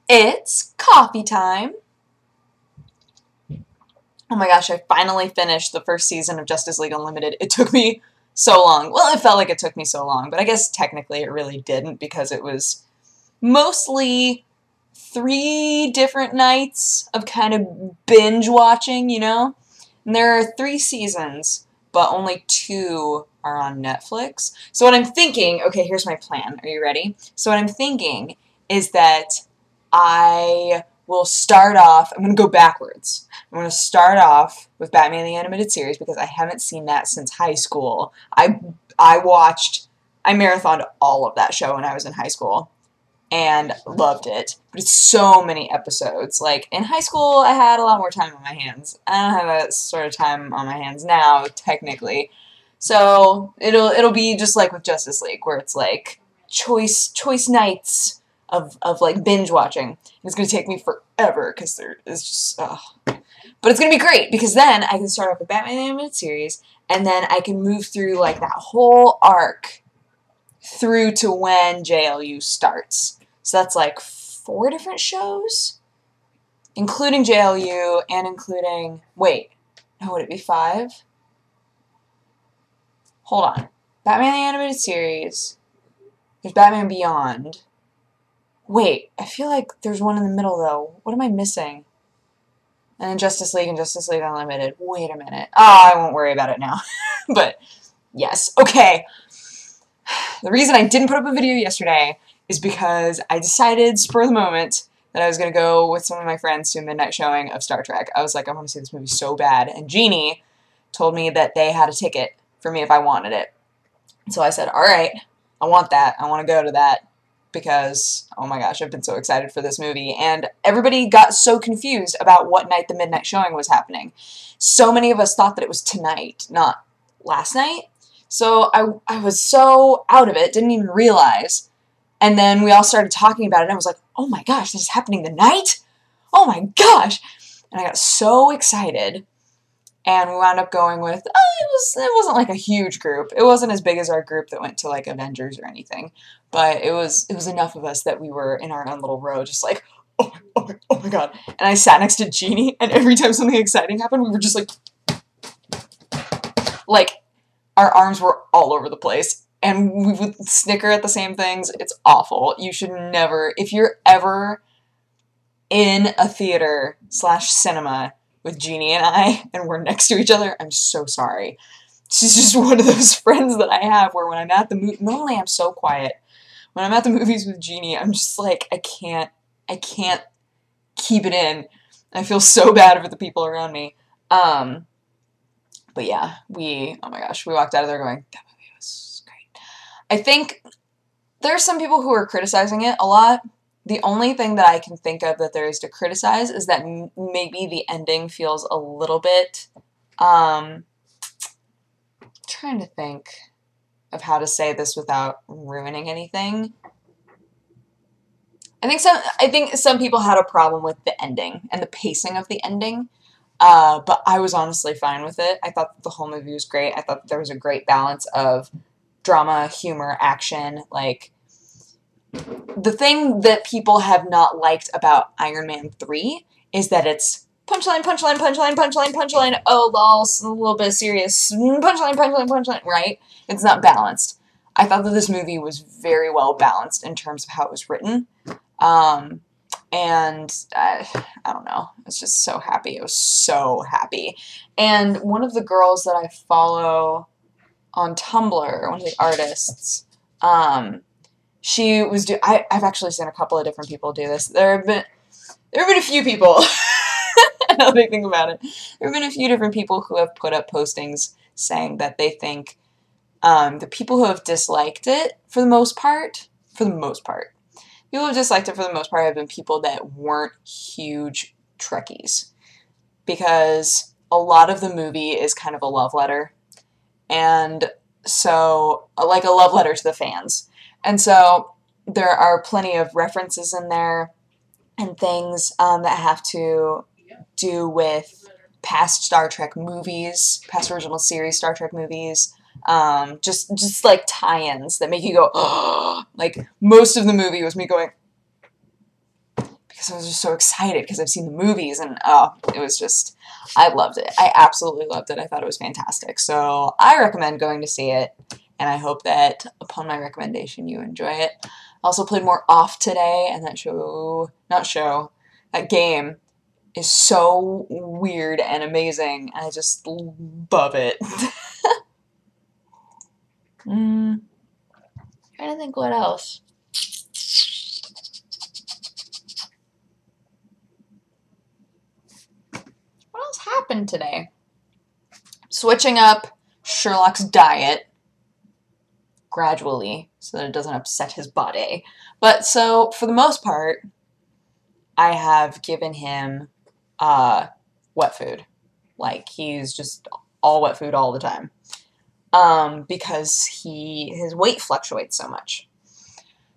It's coffee time. Oh my gosh, I finally finished the first season of Justice League Unlimited. It took me so long. Well, it felt like it took me so long, but I guess technically it really didn't because it was mostly 3 different nights of kind of binge watching, you know? And there are 3 seasons, but only 2 are on Netflix. So what I'm thinking, okay, here's my plan. Are you ready? So what I'm thinking is that I will start off, I'm going to go backwards. I'm going to start off with Batman the Animated Series because I haven't seen that since high school. I marathoned all of that show when I was in high school and loved it. But it's so many episodes. Like, in high school, I had a lot more time on my hands. I don't have that sort of time on my hands now, technically. So, it'll be just like with Justice League, where it's like choice nights of like binge watching. And it's going to take me forever because there is just, But it's going to be great because then I can start off with Batman the Animated Series and then I can move through like that whole arc through to when JLU starts. So that's like 4 different shows, including JLU and including, wait, no, would it be 5? Hold on. Batman the Animated Series, there's Batman Beyond. Wait, I feel like there's one in the middle though. What am I missing? And then Justice League and Justice League Unlimited. Wait a minute. Oh, I won't worry about it now. But, yes. Okay. The reason I didn't put up a video yesterday is because I decided, spur of the moment, that I was going to go with some of my friends to a midnight showing of Star Trek. I was like, I want to see this movie so bad. And Jeannie told me that they had a ticket for me if I wanted it. So I said, alright, I want that. I want to go to that. Because, oh my gosh, I've been so excited for this movie. And everybody got so confused about what night the midnight showing was happening. So many of us thought that it was tonight, not last night. So I was so out of it, didn't even realize. And then we all started talking about it, and I was like, oh my gosh, this is happening tonight? Oh my gosh! And I got so excited. And we wound up going with, it wasn't like a huge group. It wasn't as big as our group that went to like Avengers or anything. But it was enough of us that we were in our own little row just like, oh my god. And I sat next to Jeannie, and every time something exciting happened, we were just like our arms were all over the place. And we would snicker at the same things. It's awful. You should never, if you're ever in a theater / cinema with Jeannie and I, and we're next to each other, I'm so sorry. She's just one of those friends that I have where when I'm at the movie, normally I'm so quiet. When I'm at the movies with Jeannie, I'm just like, I can't keep it in. I feel so bad for the people around me. But yeah, oh my gosh, we walked out of there going, that movie was great. I think there are some people who are criticizing it a lot. The only thing that I can think of that there is to criticize is that maybe the ending feels a little bit, trying to think of how to say this without ruining anything. I think some people had a problem with the ending and the pacing of the ending, but I was honestly fine with it. I thought the whole movie was great. I thought there was a great balance of drama, humor, action, like. The thing that people have not liked about Iron Man 3 is that it's punchline, punchline, punchline, punchline, punchline, oh, lol, a little bit serious, punchline, punchline, punchline, right? It's not balanced. I thought that this movie was very well balanced in terms of how it was written. And I don't know, I was just so happy. I was so happy. And one of the girls that I follow on Tumblr, one of the artists, she was I've actually seen a couple of different people do this. There have been a few people, now that I think about it, there have been a few different people who have put up postings saying that they think the people who have disliked it, for the most part, people who have disliked it for the most part have been people that weren't huge Trekkies. Because a lot of the movie is kind of a love letter. And so, like a love letter to the fans. And so there are plenty of references in there and things that have to do with past Star Trek movies, past original series Star Trek movies, just like tie-ins that make you go, oh, like most of the movie was me going, because because I was just so excited because I've seen the movies, and it was just, I loved it. I absolutely loved it. I thought it was fantastic. So I recommend going to see it, and I hope that upon my recommendation you enjoy it. I also played more Off today, and that game is so weird and amazing. I just love it. Trying to think what else. What else happened today? Switching up Sherlock's diet gradually so that it doesn't upset his body. But so for the most part, I have given him wet food. Like, he's just all wet food all the time. Because his weight fluctuates so much.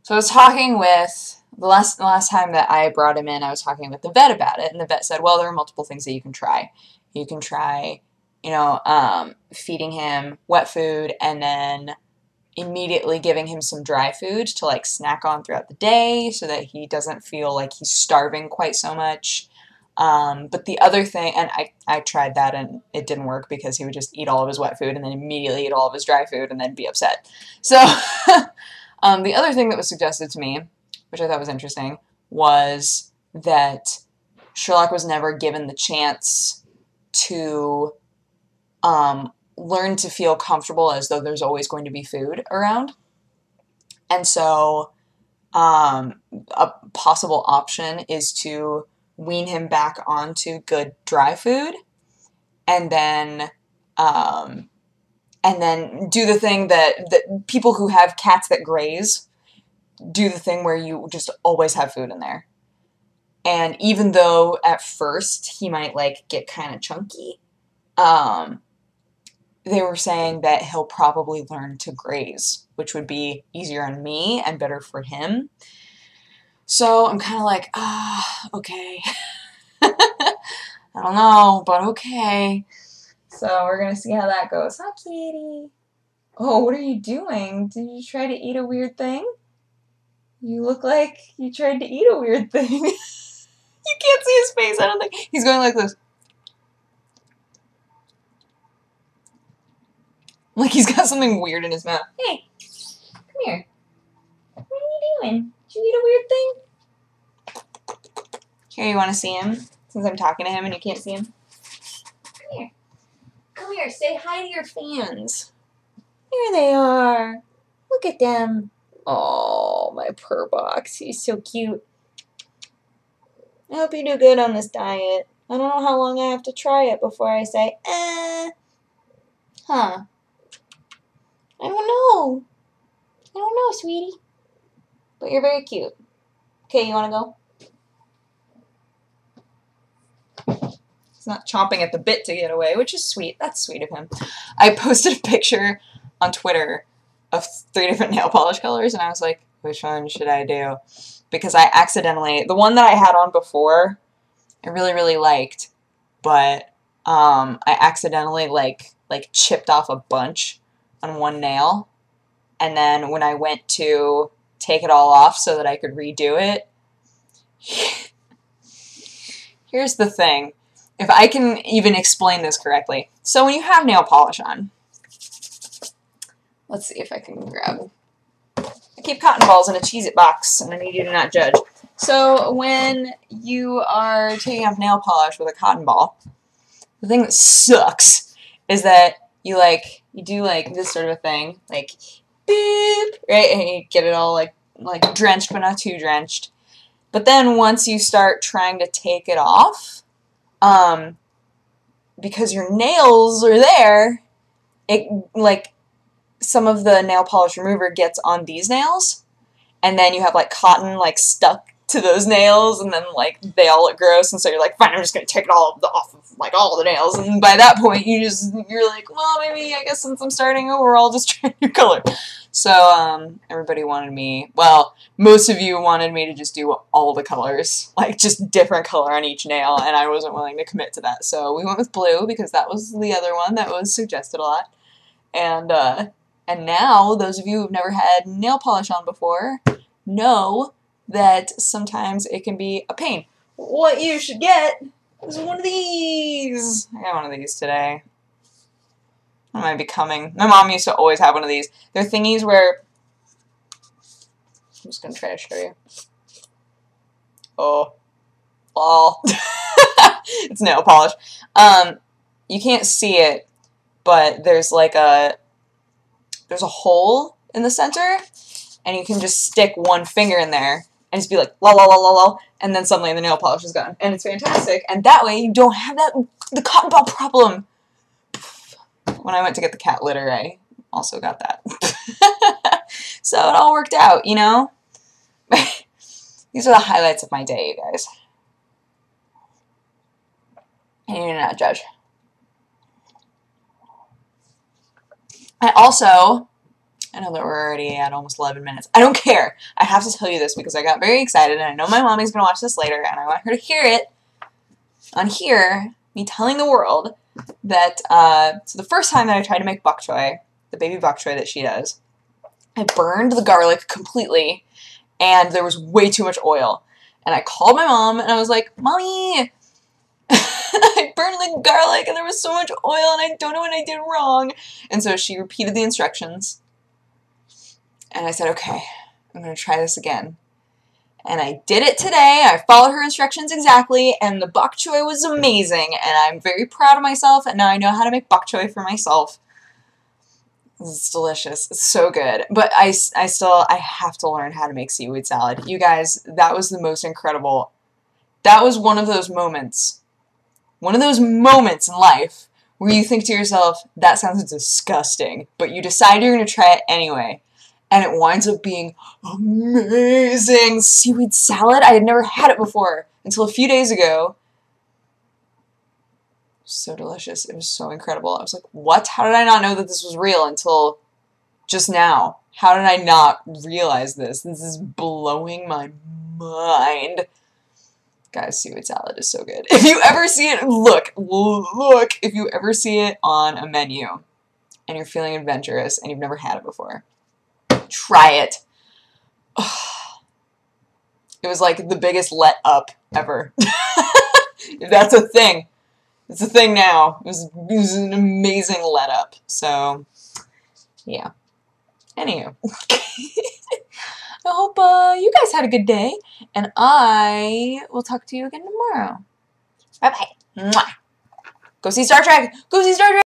So I was talking with, the last time that I brought him in, I was talking with the vet about it, and the vet said, well, there are multiple things that you can try. You can try, you know, feeding him wet food and then immediately giving him some dry food to, like, snack on throughout the day so that he doesn't feel like he's starving quite so much. But the other thing, and I tried that and it didn't work because he would just eat all of his wet food and then immediately eat all of his dry food and then be upset. So, the other thing that was suggested to me, which I thought was interesting, was that Sherlock was never given the chance to, learn to feel comfortable as though there's always going to be food around. And so, a possible option is to wean him back onto good dry food, and then do the thing that people who have cats that graze do, the thing where you just always have food in there. And even though at first he might, like, get kind of chunky, they were saying that he'll probably learn to graze, which would be easier on me and better for him. So I'm kind of like, okay. I don't know, but okay. So we're going to see how that goes. Hi, kitty. Oh, what are you doing? Did you try to eat a weird thing? You look like you tried to eat a weird thing. You can't see his face, I don't think. He's going like this. Like he's got something weird in his mouth. Hey, come here. What are you doing? Did you eat a weird thing? Here, you want to see him? Since I'm talking to him and you can't see him. Come here. Come here, say hi to your fans. Here they are. Look at them. Oh, my purr box. He's so cute. I hope you do good on this diet. I don't know how long I have to try it before I say, huh. I don't know. I don't know, sweetie. But you're very cute. Okay, you want to go? He's not chomping at the bit to get away, which is sweet. That's sweet of him. I posted a picture on Twitter of 3 different nail polish colors, and I was like, which one should I do? Because I accidentally, the one that I had on before, I really, really liked, but I accidentally like chipped off a bunch on one nail, and then when I went to take it all off so that I could redo it, here's the thing. If I can even explain this correctly. So when you have nail polish on, let's see if I can grab, I keep cotton balls in a Cheez-It box, and I need you to not judge. So when you are taking off nail polish with a cotton ball, the thing that sucks is that you do like this sort of a thing, like boop, right? And you get it all like drenched, but not too drenched. But then once you start trying to take it off, because your nails are there, it, like, some of the nail polish remover gets on these nails, and then you have, like, cotton, like, stuck to those nails, and then, like, they all look gross, and so you're like, fine, I'm just gonna take it all off of, like, all the nails, and by that point, you're like, well, maybe, I guess since I'm starting over, I'll just try a new color. So, everybody wanted me, well, most of you wanted me to just do all the colors, like, just different color on each nail, and I wasn't willing to commit to that, so we went with blue, because that was the other one that was suggested a lot, and now, those of you who've never had nail polish on before know that sometimes it can be a pain. What you should get is one of these. I got one of these today. What am I becoming? My mom used to always have one of these. They're thingies where... I'm just going to try to show you. Oh. It's nail polish. You can't see it, but there's like a hole in the center, and you can just stick one finger in there and just be like la la la la la, and then suddenly the nail polish is gone, and it's fantastic. And that way you don't have the cotton ball problem. When I went to get the cat litter, I also got that. So it all worked out, you know. These are the highlights of my day, you guys. And you do not judge. I know that we're already at almost 11 minutes. I don't care. I have to tell you this because I got very excited, and I know my mommy's going to watch this later, and I want her to hear it on here, me telling the world that, so the first time that I tried to make bok choy, the baby bok choy that she does, I burned the garlic completely, and there was way too much oil. And I called my mom, and I was like, Mommy, I burned the garlic, and there was so much oil, and I don't know what I did wrong. And so she repeated the instructions, and I said, okay, I'm going to try this again. And I did it today. I followed her instructions exactly, and the bok choy was amazing, and I'm very proud of myself, and now I know how to make bok choy for myself. It's delicious. It's so good. But I have to learn how to make seaweed salad. You guys, that was the most incredible. That was one of those moments in life where you think to yourself, that sounds disgusting, but you decide you're going to try it anyway. And it winds up being amazing. Seaweed salad? I had never had it before until a few days ago. So delicious. It was so incredible. I was like, what? How did I not know that this was real until just now? How did I not realize this? This is blowing my mind. Guys, seaweed salad is so good. If you ever see it, look, if you ever see it on a menu and you're feeling adventurous and you've never had it before, try it. It was like the biggest let up ever. If that's a thing. It's a thing now. It was an amazing let up. So, yeah. Anywho. I hope you guys had a good day, and I will talk to you again tomorrow. Bye-bye. Mwah. Go see Star Trek. Go see Star Trek.